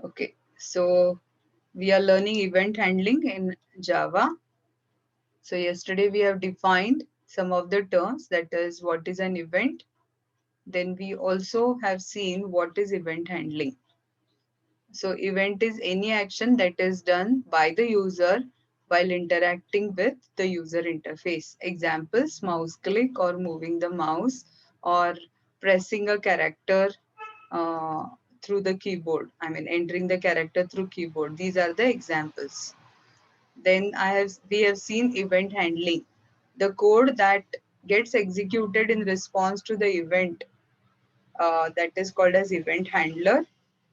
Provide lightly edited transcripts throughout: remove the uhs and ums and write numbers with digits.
Okay, so we are learning event handling in Java. So yesterday we have defined some of the terms, that is what is an event. Then we also have seen what is event handling. So event is any action that is done by the user while interacting with the user interface. Examples, mouse click or moving the mouse or pressing a character uh, through the keyboard. I mean entering the character through keyboard. These are the examples. Then we have seen event handling. The code that gets executed in response to the event, that is called as event handler,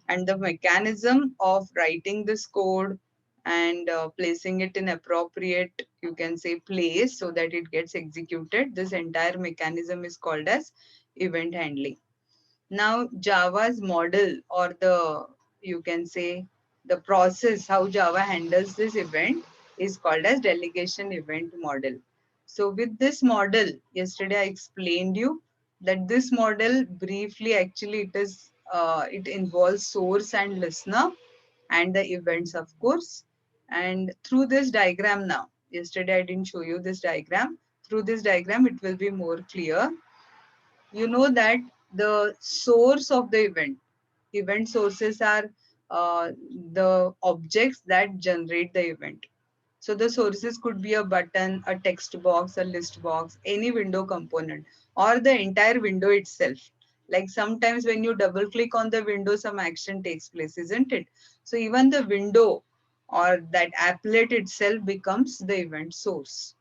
and the mechanism of writing this code and placing it in appropriate, you can say, place so that it gets executed. This entire mechanism is called as event handling. Now Java's model, or the, you can say, the process how Java handles this event is called as delegation event model. So with this model, yesterday I explained you that this model briefly, actually it involves source and listener and the events, of course. And through this diagram, now yesterday I didn't show you this diagram. Through this diagram it will be more clear. You know that the source of the event sources are the objects that generate the event. So the sources could be a button, a text box, a list box, any window component, or the entire window itself. Like sometimes when you double click on the window, some action takes place, isn't it? So even the window or that applet itself becomes the event source.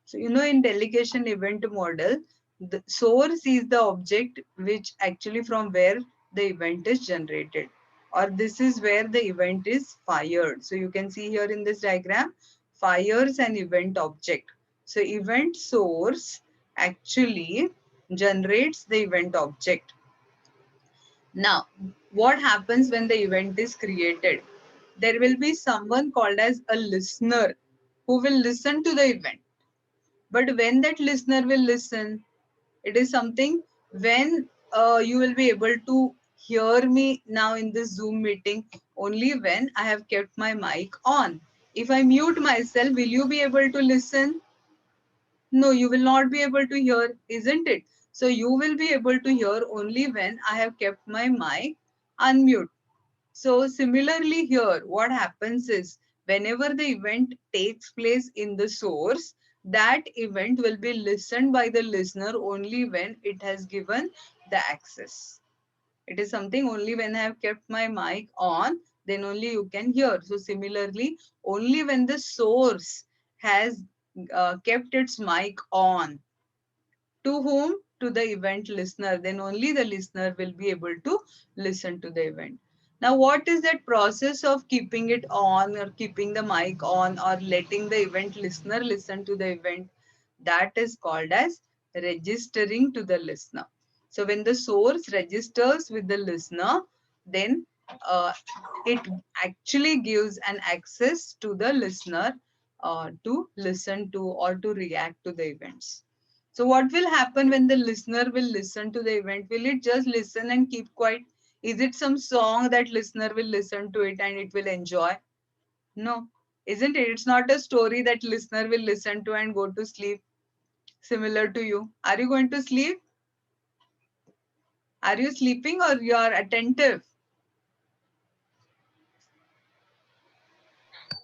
So, in delegation event model, the source is the object which actually from where the event is generated, or this is where the event is fired. So you can see here in this diagram, fires an event object. So event source actually generates the event object. Now, what happens when the event is created? There will be someone called as a listener who will listen to the event. But when that listener will listen, it is something when you will be able to hear me now in this Zoom meeting only when I have kept my mic on. If I mute myself, will you be able to listen? No, you will not be able to hear, isn't it? So you will be able to hear only when I have kept my mic unmute. So similarly here, what happens is whenever the event takes place in the source, that event will be listened by the listener only when it has given the access. It is something only when I have kept my mic on, then only you can hear. So similarly, only when the source has kept its mic on, to whom? To the event listener. Then only the listener will be able to listen to the event. Now, what is that process of keeping it on or keeping the mic on or letting the event listener listen to the event? That is called as registering to the listener. So when the source registers with the listener, then it actually gives an access to the listener to listen to or to react to the events. So what will happen when the listener will listen to the event? Will it just listen and keep quiet? Is it some song that listener will listen to it and it will enjoy? No, isn't it? It's not a story that listener will listen to and go to sleep. Similar to you. Are you going to sleep? Are you sleeping or you are attentive?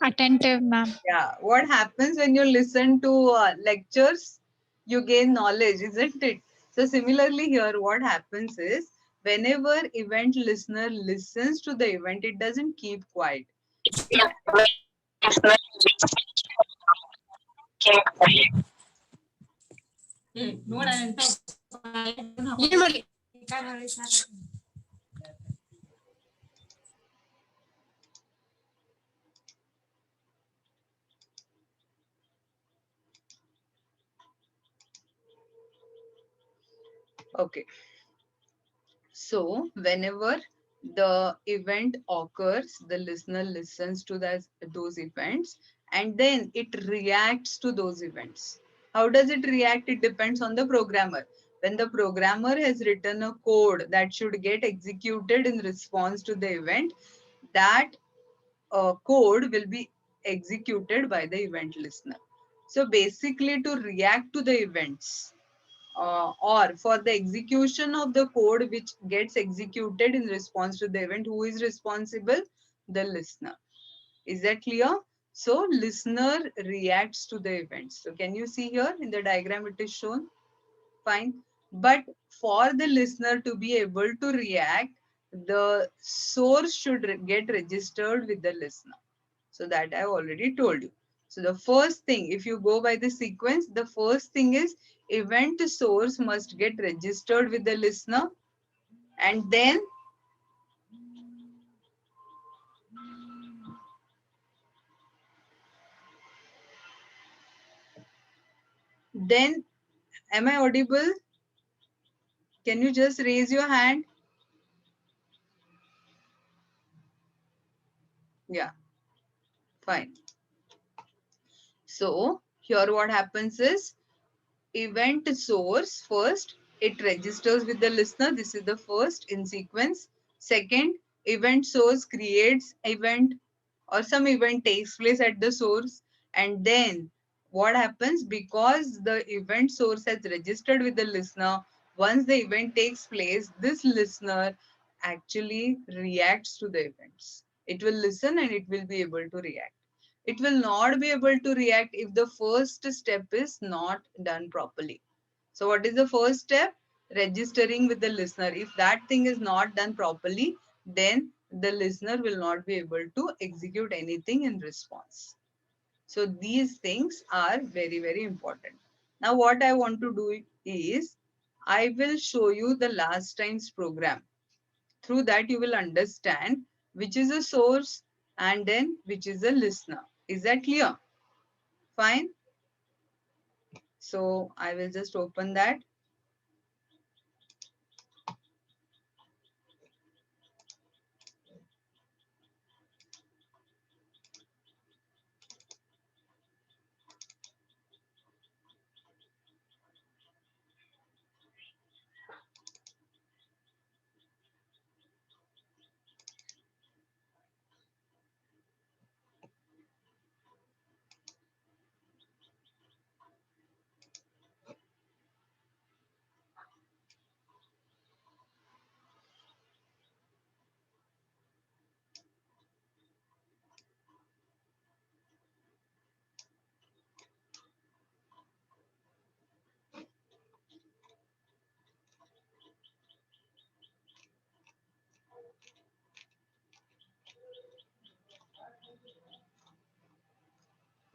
Attentive, ma'am. Yeah. What happens when you listen to lectures? You gain knowledge, isn't it? So similarly here, what happens is whenever event listener listens to the event, it doesn't keep quiet. It okay. So whenever the event occurs, the listener listens to those events and then it reacts to those events. How does it react? It depends on the programmer. When the programmer has written a code that should get executed in response to the event, that code will be executed by the event listener. So basically to react to the events or for the execution of the code which gets executed in response to the event, who is responsible? The listener. Is that clear? So listener reacts to the events. So can you see here in the diagram it is shown? Fine. But for the listener to be able to react, the source should get registered with the listener. So that I already told you. So the first thing, if you go by the sequence, the first thing is event source must get registered with the listener, and then am I audible? Can you just raise your hand? Yeah, fine. So here what happens is event source first, it registers with the listener. This is the first in sequence. Second, event source creates event or some event takes place at the source, and then what happens, because the event source has registered with the listener, once the event takes place, this listener actually reacts to the events. It will listen and it will be able to react. It will not be able to react if the first step is not done properly. So what is the first step? Registering with the listener. If that thing is not done properly, then the listener will not be able to execute anything in response. So these things are very, very important. Now what I want to do is, I will show you the last time's program. Through that you will understand which is a source and then which is a listener. Is that clear? Fine. So I will just open that.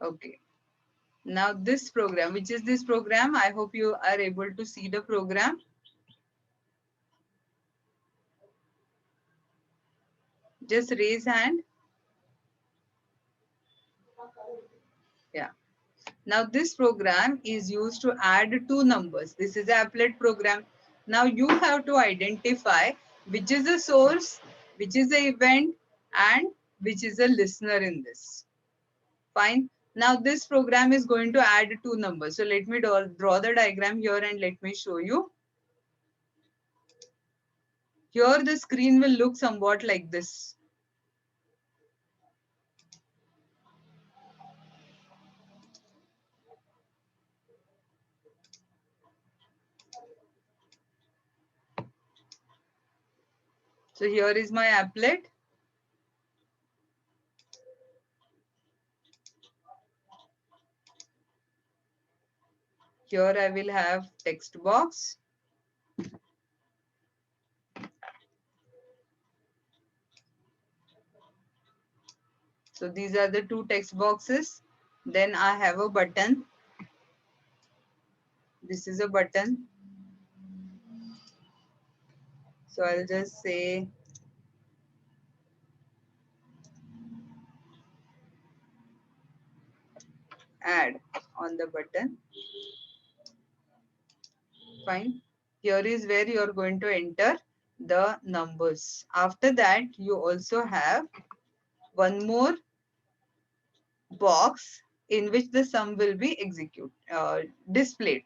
Okay. Now this program, which is this program, I hope you are able to see the program. Just raise hand. Yeah. Now this program is used to add two numbers. This is an applet program. Now you have to identify which is the source, which is the event, and which is a listener in this. Fine. Now this program is going to add two numbers. So let me draw the diagram here and let me show you. Here the screen will look somewhat like this. So here is my applet. Here I will have text box. So these are the two text boxes. Then I have a button. This is a button. So I'll just say add on the button. Fine. Here is where you are going to enter the numbers. After that, you also have one more box in which the sum will be displayed.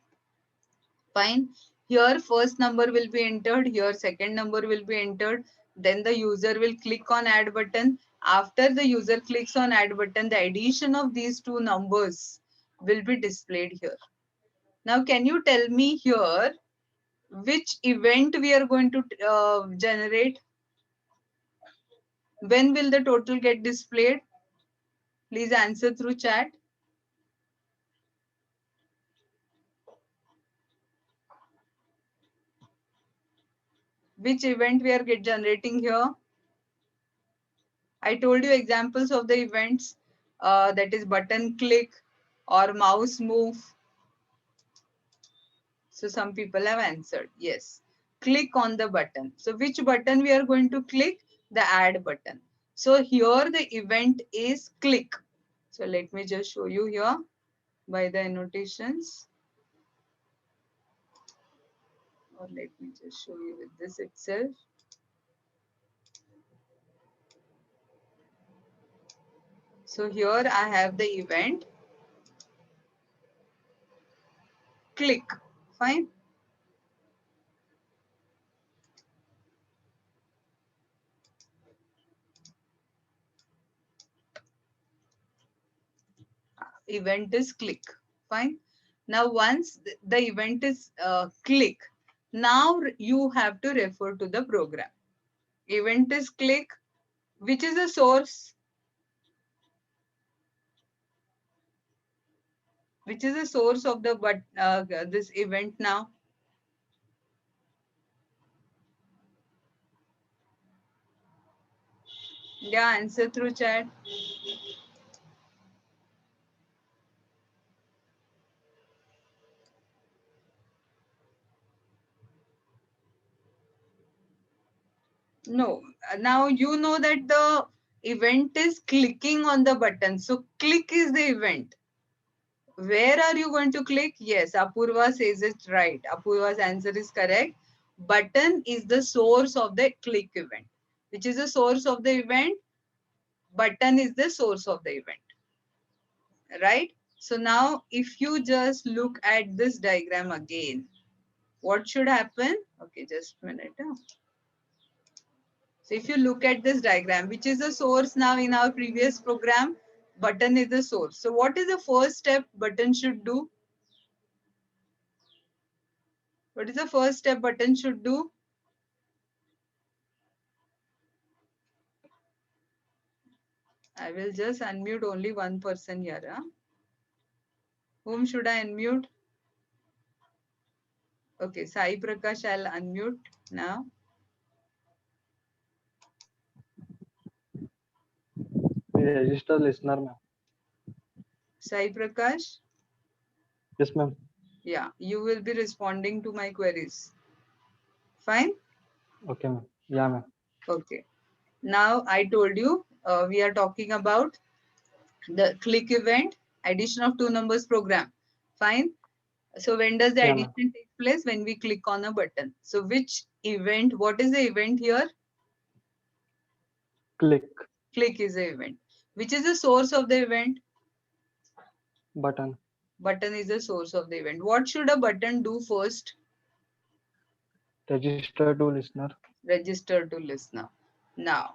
Fine. Here first number will be entered. Here second number will be entered. Then the user will click on add button. After the user clicks on add button, the addition of these two numbers will be displayed here. Now, can you tell me here which event we are going to generate? When will the total get displayed? Please answer through chat. Which event we are generating here? I told you examples of the events, that is button click or mouse move. So some people have answered yes. Click on the button. So which button we are going to click? The add button. So here the event is click. So let me just show you here by the annotations. Or let me just show you with this itself. So here I have the event click. Fine. Event is click. Fine. Now once the event is click, now you have to refer to the program. Event is click. Which is the source? Which is the source of the this event now? Yeah, answer through chat. No, now you know that the event is clicking on the button. So click is the event. Where are you going to click? Yes, Apurva says it right. Apurva's answer is correct. Button is the source of the click event. Which is the source of the event? Button is the source of the event. Right? So now if you just look at this diagram again, what should happen? Okay, just a minute. So if you look at this diagram, which is the source now in our previous program, button is the source. So what is the first step button should do? What is the first step button should do? I will just unmute only one person here. Huh? Whom should I unmute? Okay, Sai Prakash, I'll unmute now. Register listener, ma'am. Sai Prakash? Yes, ma'am. Yeah, you will be responding to my queries. Fine? Okay, ma'am. Yeah, ma'am. Okay. Now I told you we are talking about the click event, addition of two numbers program. Fine? So when does the Yeah, ma'am. addition take place? When we click on a button. So which event, what is the event here? Click Click is the event. Which is the source of the event? button. Button is the source of the event. What should a button do first? Register to listener. Register to listener. Now,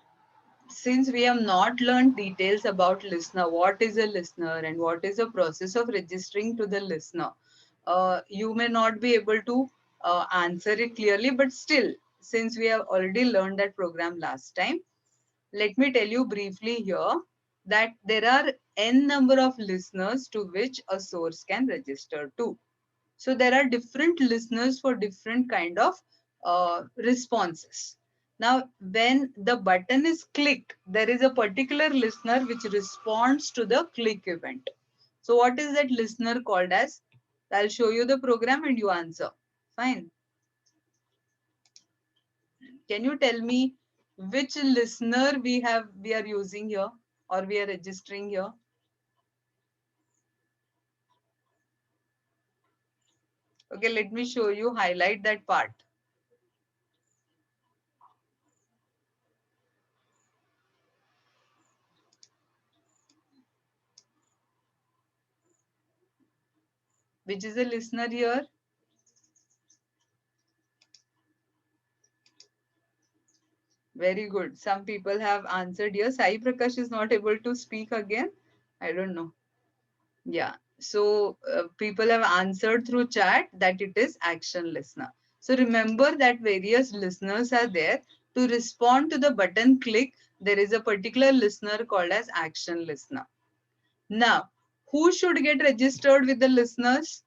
since we have not learned details about listener, what is a listener and what is the process of registering to the listener, you may not be able to answer it clearly, but still, since we have already learned that program last time, let me tell you briefly here that there are n number of listeners to which a source can register to. So there are different listeners for different kind of responses. Now, when the button is clicked, there is a particular listener which responds to the click event. So what is that listener called as? I'll show you the program and you answer. Fine. Can you tell me which listener we are using here or we are registering here? Okay, let me show you, highlight that part. Which is the listener here? Very good. Some people have answered here. Sai Prakash is not able to speak again. I don't know. Yeah. So people have answered through chat that it is action listener. So remember that various listeners are there. To respond to the button click, there is a particular listener called as action listener. Now, who should get registered with the listeners?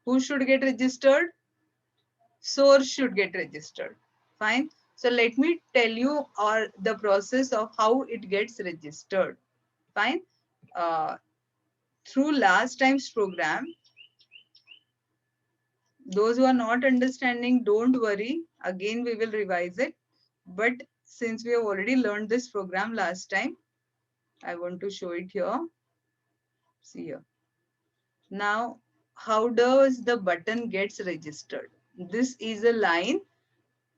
Who should get registered? Source should get registered. Fine. So let me tell you or the process of how it gets registered. Fine. Uh, Through last time's program, those who are not understanding, don't worry. Again, we will revise it. But since we have already learned this program last time, I want to show it here. See here. Now, how does the button gets registered? This is a line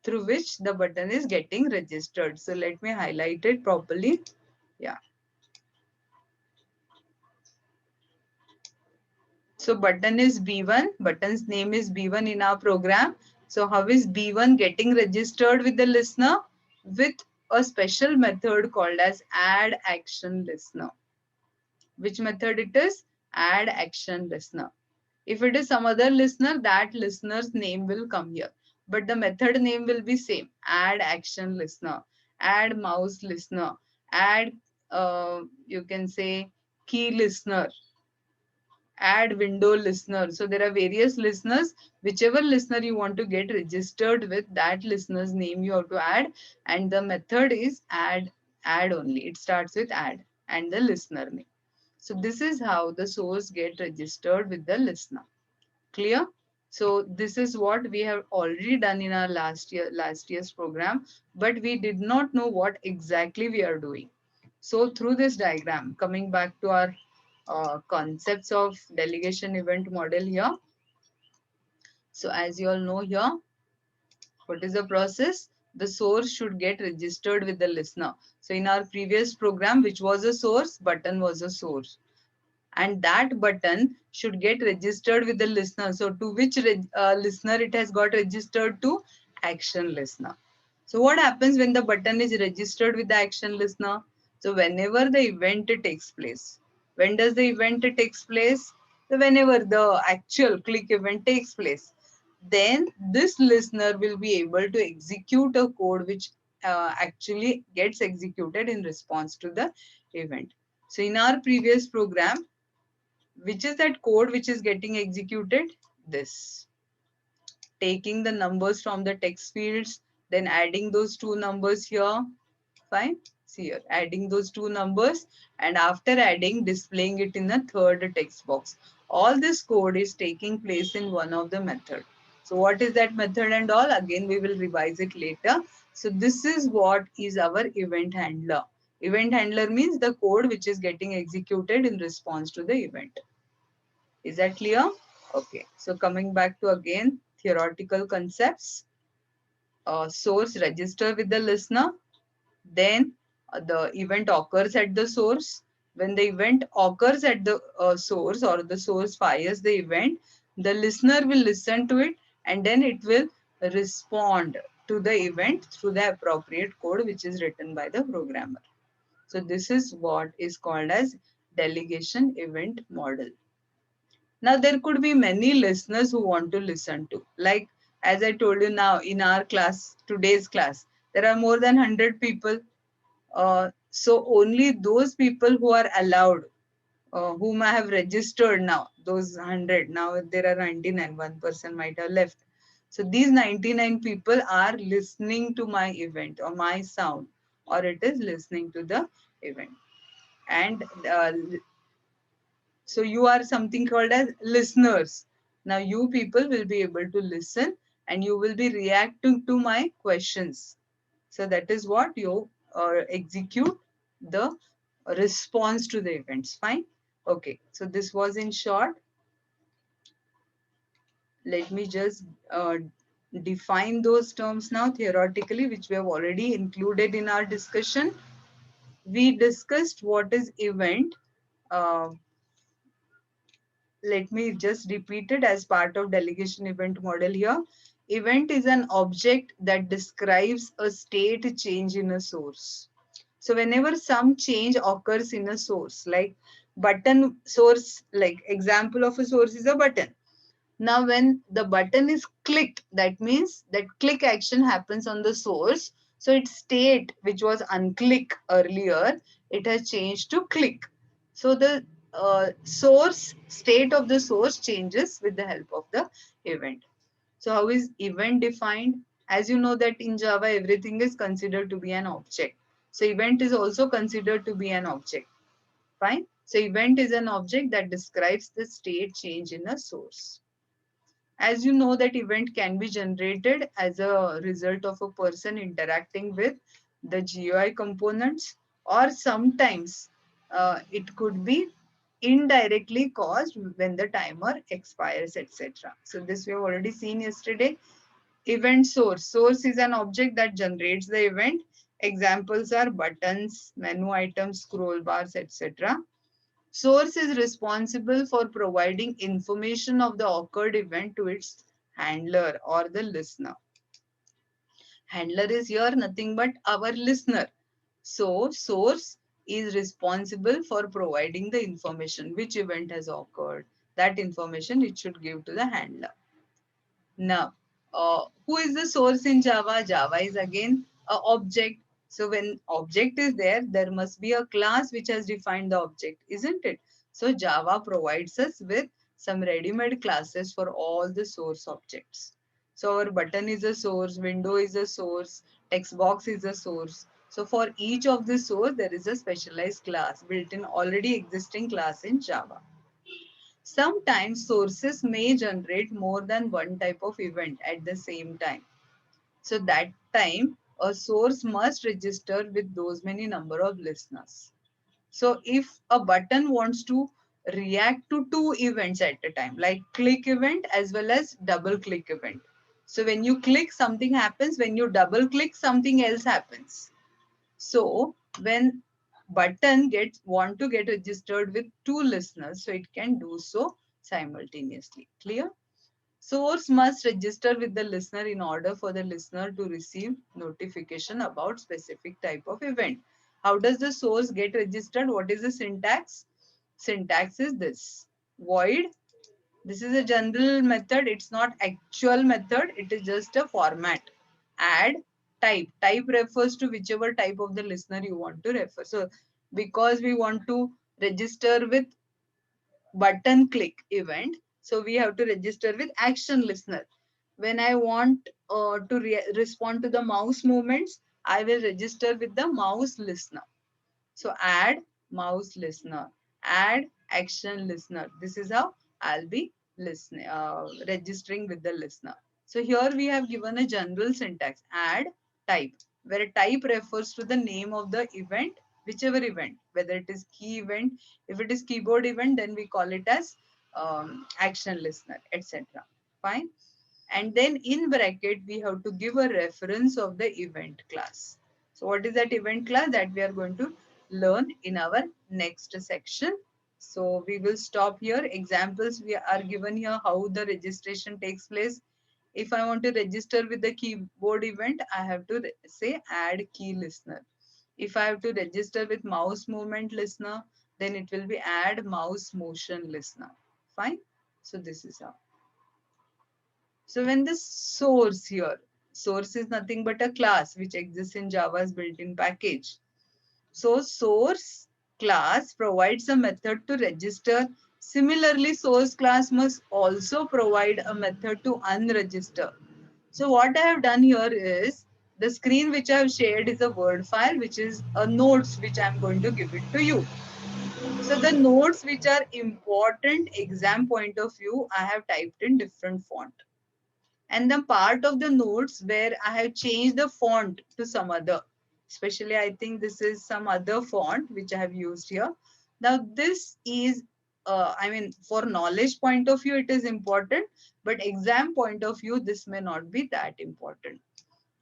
through which the button is getting registered. So let me highlight it properly. Yeah. So button is B1. Button's name is B1 in our program. So how is B1 getting registered with the listener? With a special method called as add action listener. Which method it is? Add action listener. If it is some other listener, that listener's name will come here. But the method name will be same. Add action listener, add mouse listener, add you can say key listener, add window listener. So there are various listeners. Whichever listener you want to get registered with, that listener's name you have to add, and the method is add only. It starts with add and the listener name. So this is how the source get registered with the listener. Clear? So this is what we have already done in our last year's program, but we did not know what exactly we are doing. So through this diagram, coming back to our concepts of delegation event model here. So as you all know here, what is the process? The source should get registered with the listener. So in our previous program, which was a source, button was a source, and that button should get registered with the listener. So to which listener it has got registered to? Action listener. So what happens when the button is registered with the action listener? So whenever the event takes place. When does the event takes place? So whenever the actual click event takes place, then this listener will be able to execute a code which actually gets executed in response to the event. So in our previous program, which is that code which is getting executed? This. Taking the numbers from the text fields, then adding those two numbers here. Fine. See here, adding those two numbers, and after adding, displaying it in the third text box. All this code is taking place in one of the method. So what is that method and all? Again, we will revise it later. So this is what is our event handler. Event handler means the code which is getting executed in response to the event. Is that clear? Okay. So coming back to again theoretical concepts. Source register with the listener. Then the event occurs at the source. When the event occurs at the source, or the source fires the event, the listener will listen to it, and then it will respond to the event through the appropriate code which is written by the programmer. So this is what is called as delegation event model. Now, there could be many listeners who want to listen to. Like, as I told you now, in our class, today's class, there are more than 100 people. So, only those people who are allowed, whom I have registered now, those 100, now there are 99, one person might have left. So, these 99 people are listening to my event or my sound, or it is listening to the event. And so you are something called as listeners. Now you people will be able to listen and you will be reacting to my questions. So that is what you execute the response to the events. Fine. Okay. So this was in short. Let me just define those terms now theoretically, which we have already included in our discussion. We discussed what is event. Uh, Let me just repeat it as part of delegation event model here. Event is an object that describes a state change in a source. So whenever some change occurs in a source, like button source, like example of a source is a button. Now, when the button is clicked, that means that click action happens on the source. So its state, which was unclick earlier, it has changed to click. So the source state of the source changes with the help of the event. So how is event defined? As you know that in Java, everything is considered to be an object. So event is also considered to be an object. Fine. So event is an object that describes the state change in a source. As you know that event can be generated as a result of a person interacting with the GUI components, or sometimes it could be indirectly caused when the timer expires, etc. So this we have already seen yesterday. Event source. Source is an object that generates the event. Examples are buttons, menu items, scroll bars, etc. Source is responsible for providing information of the occurred event to its handler or the listener. Handler is here nothing but our listener. So, source is responsible for providing the information which event has occurred. That information it should give to the handler. Now, who is the source in Java? Java is again a object. So when object is there, there must be a class which has defined the object, isn't it? So Java provides us with some ready-made classes for all the source objects. So our button is a source, window is a source, text box is a source. So for each of the source, there is a specialized class built in already existing class in Java. Sometimes sources may generate more than one type of event at the same time. So that time a source must register with those many number of listeners. So if a button wants to react to two events at a time, like click event as well as double click event. So when you click, something happens. When you double click, something else happens. So when button gets want to get registered with two listeners, so it can do so simultaneously. Clear? Source must register with the listener in order for the listener to receive notification about specific type of event. How does the source get registered? What is the syntax? Syntax is this. Void. This is a general method. It's not actual method. It is just a format. Add type. Type refers to whichever type of the listener you want to refer. So because we want to register with button click event, so we have to register with action listener. When I want to respond to the mouse movements, I will register with the mouse listener. So add mouse listener, add action listener. This is how I'll be listening, registering with the listener. So here we have given a general syntax, add type, where type refers to the name of the event, whichever event, whether it is key event, if it is keyboard event, then we call it as action listener, etc. Fine. And then in bracket, we have to give a reference of the event class. So what is that event class that we are going to learn in our next section? So we will stop here. Examples we are given here how the registration takes place. If I want to register with the keyboard event, I have to say add key listener. If I have to register with mouse movement listener, then it will be add mouse motion listener. Fine. So this is how. So when the source here, source is nothing but a class which exists in Java's built-in package. So source class provides a method to register. Similarly, source class must also provide a method to unregister. So what I have done here is the screen which I have shared is a Word file which is a notes which I am going to give it to you. So the notes which are important exam point of view, I have typed in different font, and the part of the notes where I have changed the font to some other. Especially, I think this is some other font which I have used here. Now, this is, I mean, for knowledge point of view, it is important, but exam point of view, this may not be that important.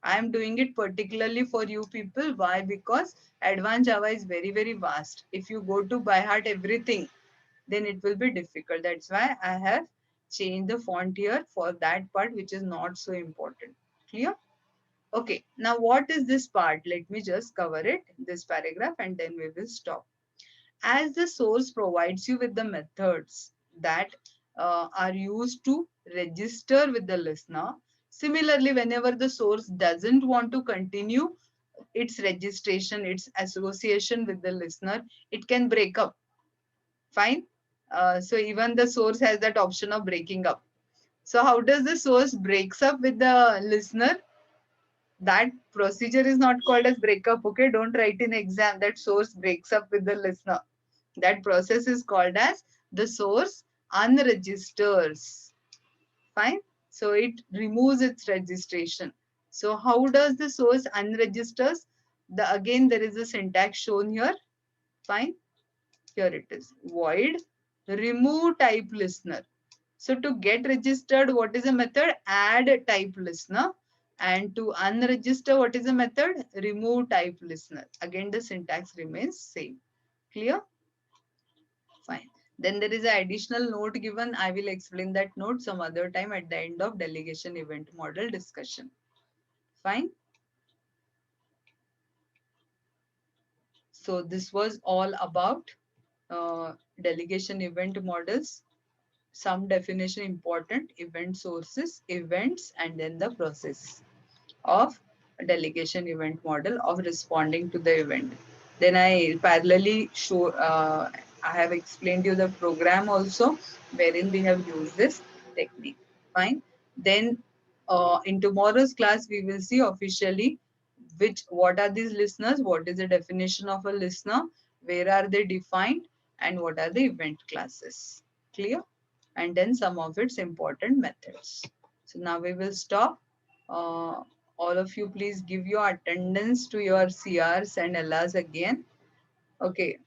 I am doing it particularly for you people. Why? Because advanced Java is very, very vast. If you go to by heart everything, then it will be difficult. That's why I have change the font here for that part which is not so important. Clear? Okay, now what is this part? Let me just cover it, this paragraph, and then we will stop. As the source provides you with the methods that are used to register with the listener, similarly, whenever the source doesn't want to continue its registration, its association with the listener, it can break up. Fine. So even the source has that option of breaking up. So how does the source breaks up with the listener? That procedure is not called as breakup. Okay, don't write in exam that source breaks up with the listener. That process is called as the source unregisters. Fine. So it removes its registration. So how does the source unregisters? Again there is a syntax shown here. Fine. Here it is. Void remove type listener. So to get registered, what is the method? Add type listener. And to unregister, what is the method? Remove type listener. Again, the syntax remains same. Clear? Fine. Then there is an additional note given. I will explain that note some other time at the end of delegation event model discussion. Fine. So this was all about delegation event models. Some definition important, event sources, events, and then the process of delegation event model of responding to the event. Then I parallelly show, I have explained you the program also wherein we have used this technique. Fine. Then in tomorrow's class, we will see officially what are these listeners, what is the definition of a listener, where are they defined, and what are the event classes. Clear? And then some of its important methods. So now we will stop. Uh, all of you, please give your attendance to your CRs and LRs again. Okay,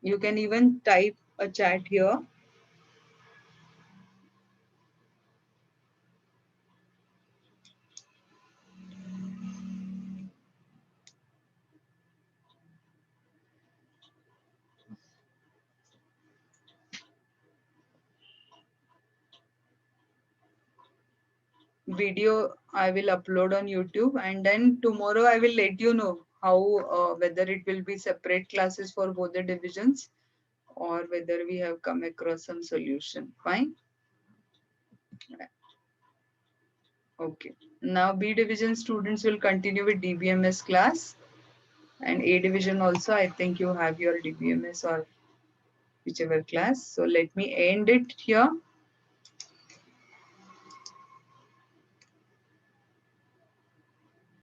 you can even type a chat here. Video I will upload on YouTube, and then tomorrow I will let you know how whether it will be separate classes for both the divisions or whether we have come across some solution. Fine. Okay. Now B division students will continue with DBMS class, and A division also I think you have your DBMS or whichever class. So let me end it here.